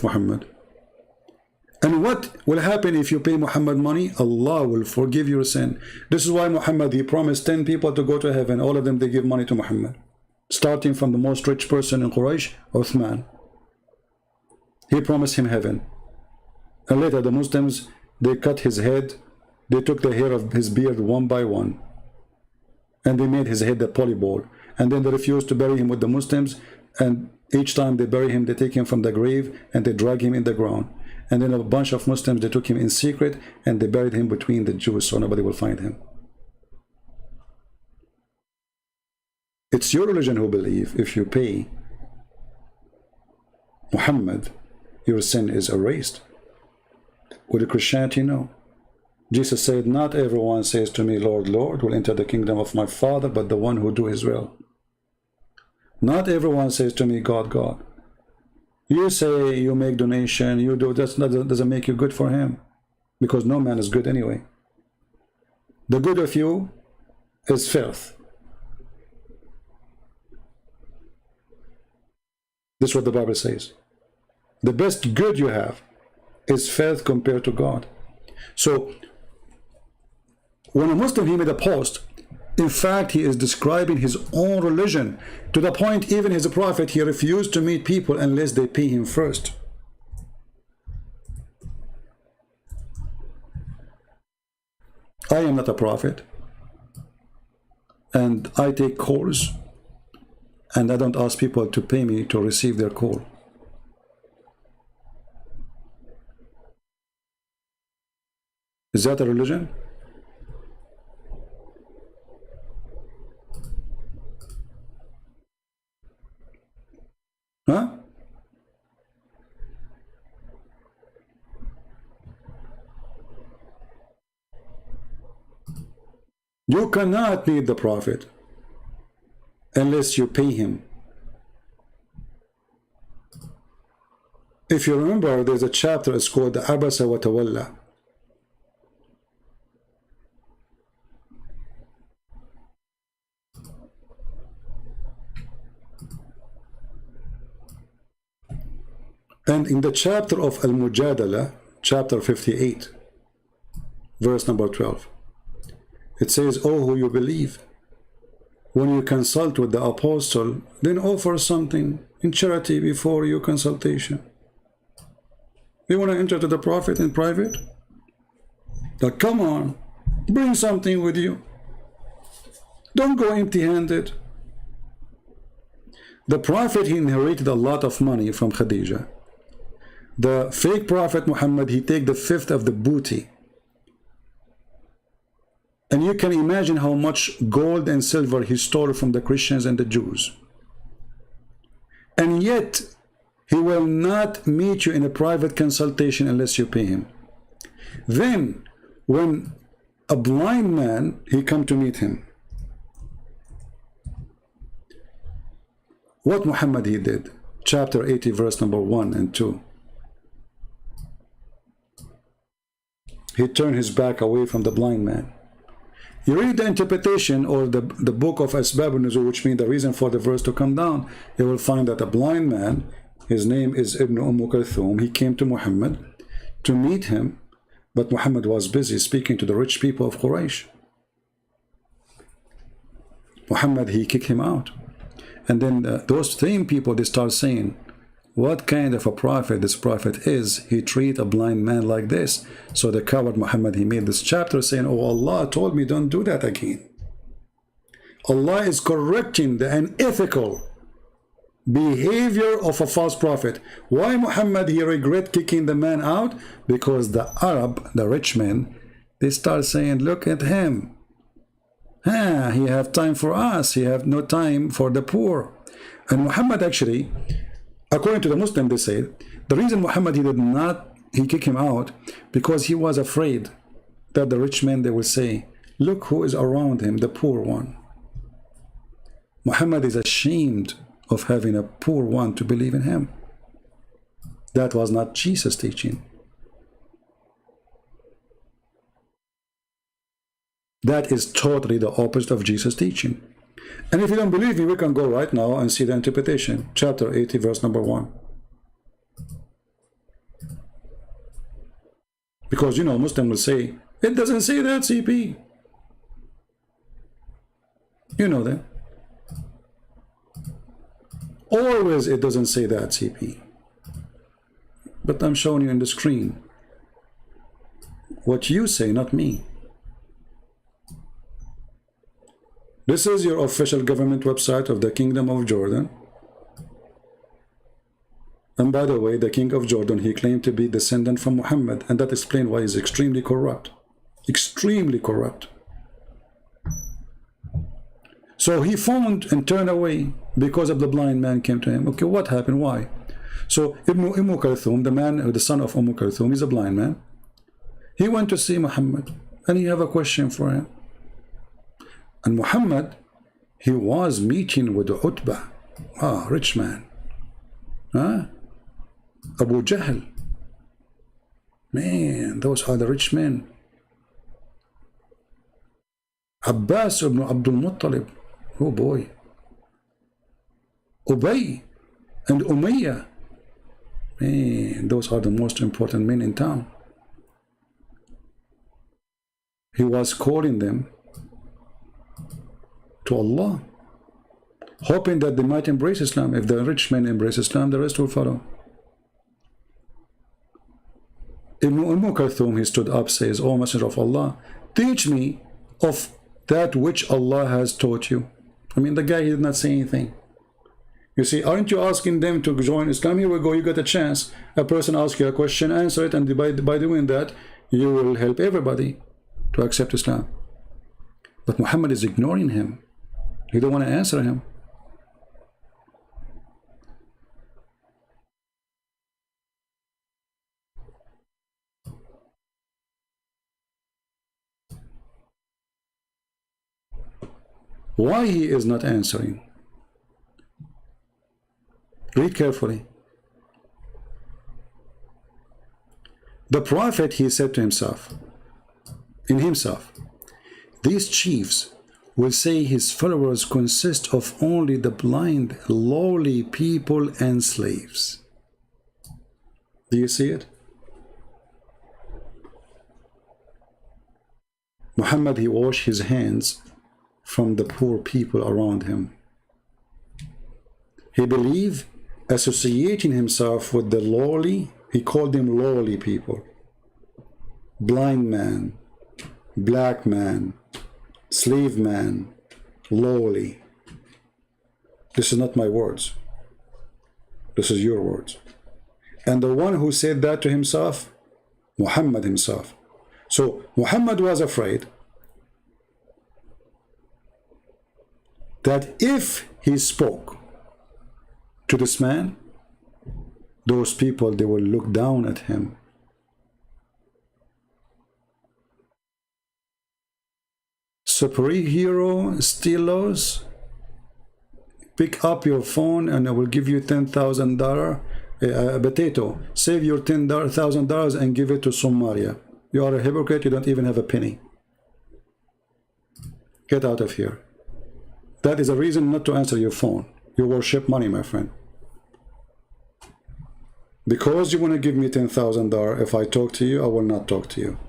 Muhammad. And what will happen if you pay Muhammad money? Allah will forgive your sin. This is why Muhammad, he promised 10 people to go to heaven. All of them, they give money to Muhammad. Starting from the most rich person in Quraysh, Uthman. He promised him heaven. And later the Muslims, they cut his head. They took the hair of his beard one by one. And they made his head a polyball. And then they refused to bury him with the Muslims. And each time they bury him, they take him from the grave and they drag him in the ground. And then a bunch of Muslims, they took him in secret and they buried him between the Jews so nobody will find him. It's your religion who believe if you pay Muhammad, your sin is erased. With the Christianity, no. Jesus said, not everyone says to me, Lord, Lord, will enter the kingdom of my Father, but the one who do his will. Not everyone says to me, God, God. You say you make donation, you do, that doesn't make you good for him. Because no man is good anyway. The good of you is filth. This is what the Bible says. The best good you have is filth compared to God. So, when a Muslim, he made a post, in fact, he is describing his own religion to the point even as a prophet, he refused to meet people unless they pay him first. I am not a prophet, and I take calls, and I don't ask people to pay me to receive their call. Is that a religion? Huh? You cannot meet the Prophet unless you pay him. If you remember, there's a chapter, it's called the Abasa wa Tawalla. And in the chapter of Al-Mujadala, chapter 58, verse number 12, it says, "O who you believe, when you consult with the apostle, then offer something in charity before your consultation." You want to enter to the Prophet in private? Like, come on, bring something with you. Don't go empty-handed. The Prophet, he inherited a lot of money from Khadijah. The fake Prophet Muhammad, he take the fifth of the booty. And you can imagine how much gold and silver he stole from the Christians and the Jews. And yet, he will not meet you in a private consultation unless you pay him. Then, when a blind man, he come to meet him, what Muhammad he did? Chapter 80, verse number 1 and 2. He turned his back away from the blind man. You read the interpretation or the book of Asbab al-Nuzul, which means the reason for the verse to come down, you will find that a blind man, his name is Ibn Kulthum, he came to Muhammad to meet him, but Muhammad was busy speaking to the rich people of Quraysh. Muhammad, he kicked him out. And then those same people, they start saying, what kind of a prophet this prophet is? He treat a blind man like this. So the coward Muhammad, he made this chapter saying, oh, Allah told me don't do that again. Allah is correcting the unethical behavior of a false prophet. Why Muhammad, he regret kicking the man out? Because the Arab, the rich men, they start saying, look at him. He have time for us. He have no time for the poor. And Muhammad actually, according to the Muslim, they say, the reason Muhammad, he kicked him out, because he was afraid that the rich men, they will say, look who is around him, the poor one. Muhammad is ashamed of having a poor one to believe in him. That was not Jesus' teaching. That is totally the opposite of Jesus' teaching. And if you don't believe me, we can go right now and see the interpretation. Chapter 80, verse number 1. Because, you know, Muslim will say, it doesn't say that, CP. You know that. Always it doesn't say that, CP. But I'm showing you in the screen what you say, not me. This is your official government website of the Kingdom of Jordan. And by the way, the King of Jordan, he claimed to be descendant from Muhammad, and that explains why he's extremely corrupt. Extremely corrupt. So he phoned and turned away because of the blind man came to him. Okay, what happened? Why? So Ibn Kulthum, the man, the son of Kulthum, he's a blind man. He went to see Muhammad, and he have a question for him. And Muhammad, he was meeting with Utbah, rich man. Abu Jahl. Man, those are the rich men. Abbas ibn Abdul Muttalib. Oh boy. Ubay and Umayyah. Man, those are the most important men in town. He was calling them to Allah, hoping that they might embrace Islam. If the rich men embrace Islam, the rest will follow. Ibn Kulthum, he stood up, says, O Messenger of Allah, teach me of that which Allah has taught you. I mean, the guy, he did not say anything. You see, aren't you asking them to join Islam? Here we go, you got a chance. A person asks you a question, answer it, and by doing that, you will help everybody to accept Islam. But Muhammad is ignoring him. He don't want to answer him. Why he is not answering? Read carefully. The Prophet, he said to himself, these chiefs will say his followers consist of only the blind, lowly people and slaves. Do you see it? Muhammad, he washed his hands from the poor people around him. He believed associating himself with the lowly, he called them lowly people. Blind man, black man, slave man, lowly. This is not my words. This is your words. And the one who said that to himself, Muhammad himself. So Muhammad was afraid that if he spoke to this man, those people, they will look down at him. Superhero, Stilos, pick up your phone and I will give you $10,000 a potato. Save your $10,000 and give it to Somalia. You are a hypocrite, you don't even have a penny. Get out of here. That is a reason not to answer your phone. You worship money, my friend. Because you want to give me $10,000, if I talk to you, I will not talk to you.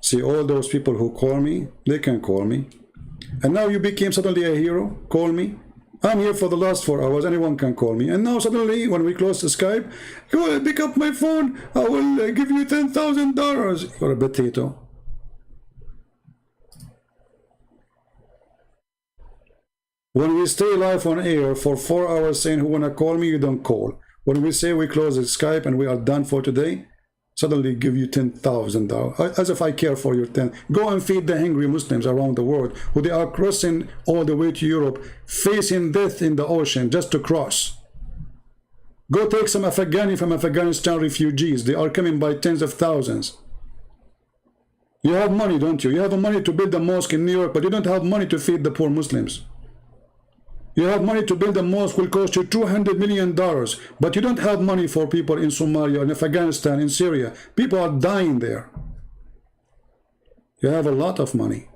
See, all those people who call me, they can call me. And now you became suddenly a hero, call me. I'm here for the last 4 hours, anyone can call me. And now suddenly, when we close the Skype, go pick up my phone, I will give you $10,000. You're a potato. When we stay live on air for 4 hours saying who wanna call me, you don't call. When we say we close the Skype and we are done for today, suddenly give you $10,000. As if I care for your 10. Go and feed the hungry Muslims around the world who they are crossing all the way to Europe, facing death in the ocean just to cross. Go take some Afghani from Afghanistan refugees. They are coming by tens of thousands. You have money, don't you? You have money to build a mosque in New York, but you don't have money to feed the poor Muslims. You have money to build a mosque will cost you $200 million, but you don't have money for people in Somalia, in Afghanistan, in Syria. People are dying there. You have a lot of money.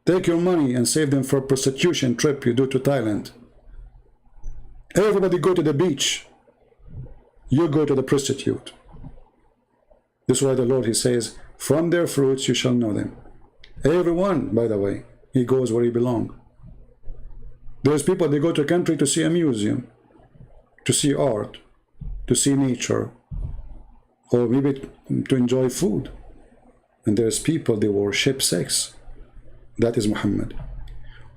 Take your money and save them for a prostitution trip you do to Thailand. Everybody go to the beach. You go to the prostitute. This is why the Lord, he says, from their fruits you shall know them. Everyone, by the way, he goes where he belongs. There's people, they go to a country to see a museum, to see art, to see nature, or maybe to enjoy food. And there's people, they worship sex. That is Muhammad.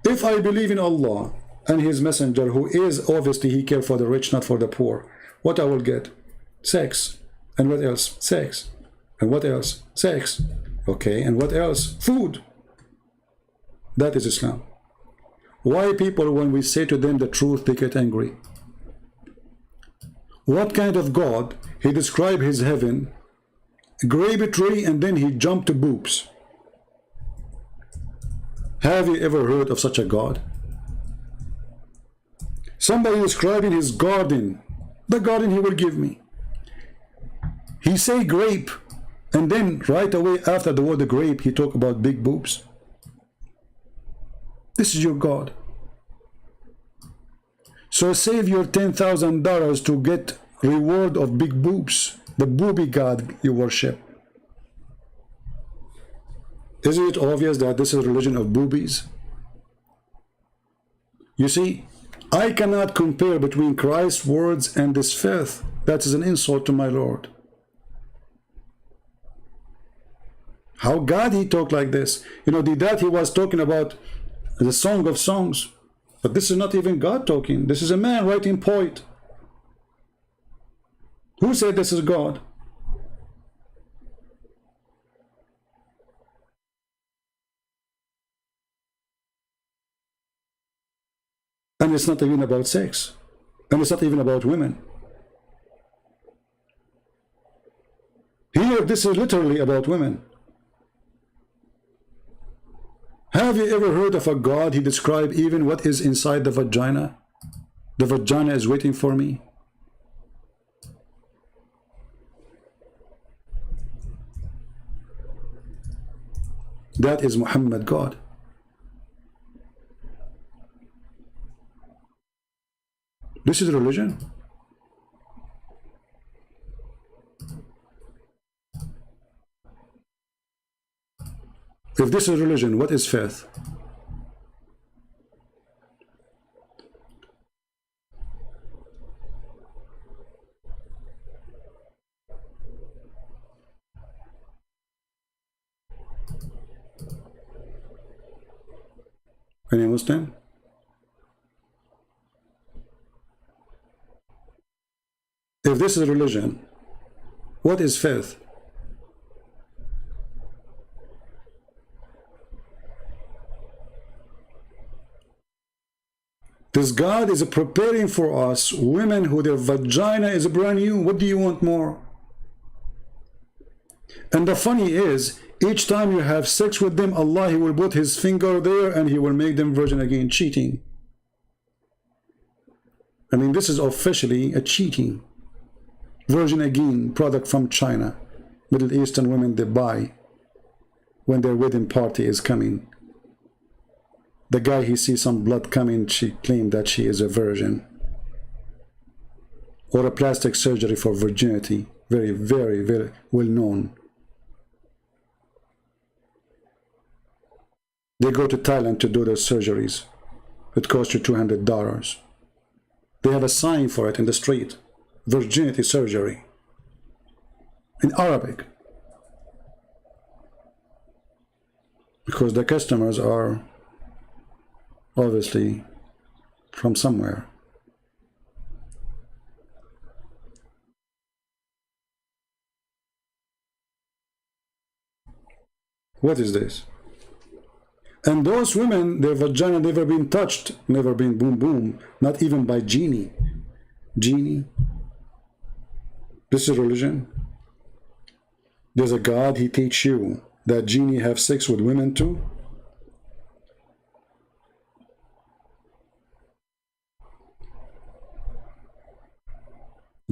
If I believe in Allah and his messenger, who is obviously he cares for the rich, not for the poor, what I will get? Sex. And what else? Sex. And what else? Sex. Okay, and what else? Food. That is Islam. Why people, when we say to them the truth, they get angry? What kind of God? He described his heaven, grape tree, and then he jumped to boobs. Have you ever heard of such a God? Somebody describing his garden, the garden he will give me. He say grape, and then right away after the word grape, he talk about big boobs. This is your God. So save your $10,000 to get reward of big boobs, the booby God you worship. Isn't it obvious that this is a religion of boobies? You see, I cannot compare between Christ's words and this filth. That is an insult to my Lord. How God he talked like this? You know, that he was talking about the Song of Songs. But this is not even God talking. This is a man writing poet. Who said this is God? And it's not even about sex. And it's not even about women. Here, this is literally about women. Have you ever heard of a God, he described even what is inside the vagina? The vagina is waiting for me. That is Muhammad God. This is religion. If this is religion, what is faith? Any Muslim? If this is religion, what is faith? This God is preparing for us women who their vagina is brand new. What do you want more? And the funny is, each time you have sex with them, Allah, he will put his finger there and he will make them virgin again, cheating. I mean, this is officially a cheating. Virgin again, product from China. Middle Eastern women, they buy when their wedding party is coming. The guy, he sees some blood coming, she claimed that she is a virgin. Or a plastic surgery for virginity. Very, very, very well known. They go to Thailand to do those surgeries. It costs you $200. They have a sign for it in the street. Virginity surgery. In Arabic. Because the customers are obviously from somewhere. What is this? And those women, their vagina never been touched, never been boom boom, not even by genie. Genie? This is religion. There's a God, he teach you that genie have sex with women too?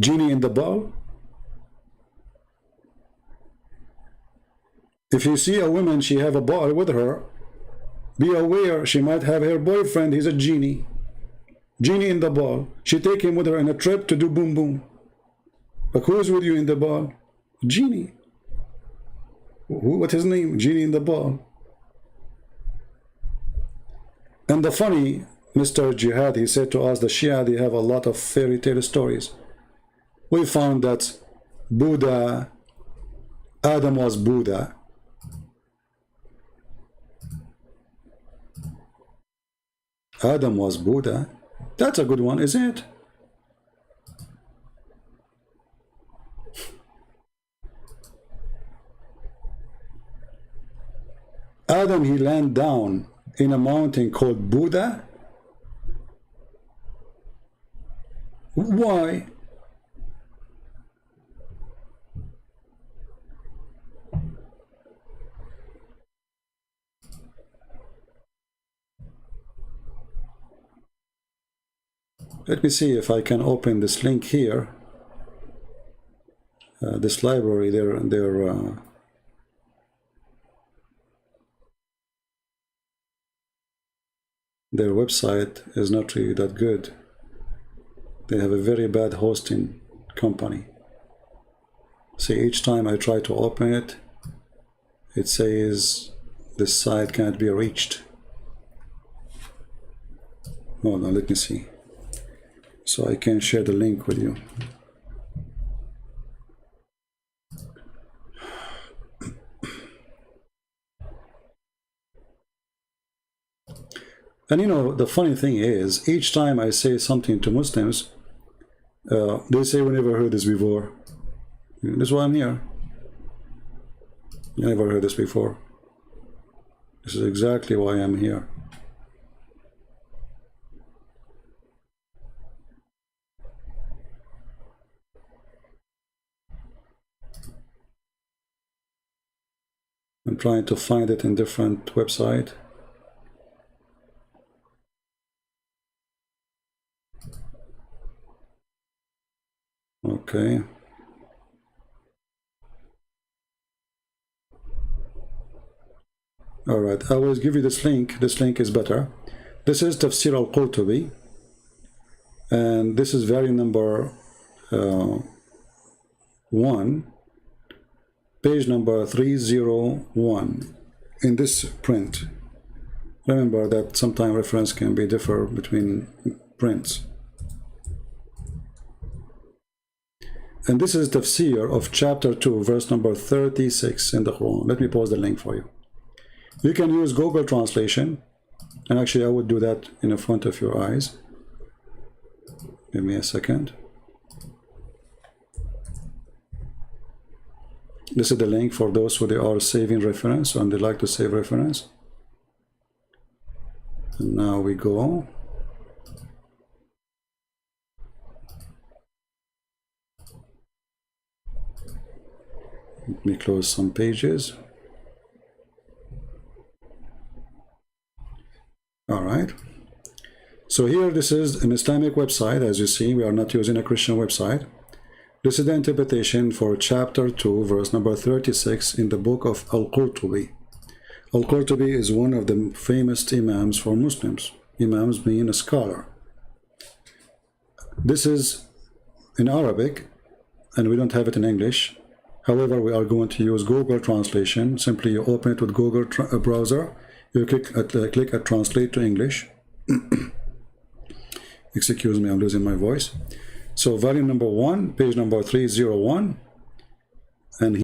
Genie in the ball? If you see a woman, she have a ball with her, be aware she might have her boyfriend, he's a genie. Genie in the ball. She take him with her on a trip to do boom boom. But who's with you in the ball? Genie. What his name? Genie in the ball. And the funny, Mr. Jihad, he said to us, the Shia, they have a lot of fairy tale stories. We found that Buddha, Adam was Buddha. Adam was Buddha. That's a good one, isn't it? Adam, he landed down in a mountain called Buddha. Why? Let me see if I can open this link here. This library, their website is not really that good. They have a very bad hosting company. See, each time I try to open it, it says this site can't be reached. Hold on, let me see. So I can share the link with you. And you know, the funny thing is, each time I say something to Muslims, they say, we never heard this before. That's why I'm here. You never heard this before. This is exactly why I'm here. I'm trying to find it in different websites. Okay. All right, I will give you this link. This link is better. This is Tafsir al-Qurtubi, and this is very number 1, page number 301 in this print. Remember that sometimes reference can be differ between prints. And this is Tafsir of chapter 2, verse number 36 in the Quran. Let me post the link for you. You can use Google Translation, and actually I would do that in the front of your eyes. Give me a second. This is the link for those who they are saving reference and they like to save reference. And now we go. Let me close some pages. All right. So here, this is an Islamic website. As you see, we are not using a Christian website. This is the interpretation for chapter 2, verse number 36 in the book of Al-Qurtubi. Al-Qurtubi is one of the famous imams for Muslims. Imams mean a scholar. This is in Arabic, and we don't have it in English. However, we are going to use Google Translation. Simply you open it with Google browser. You click at Translate to English. Excuse me, I'm losing my voice. So volume number 1, page number 301, and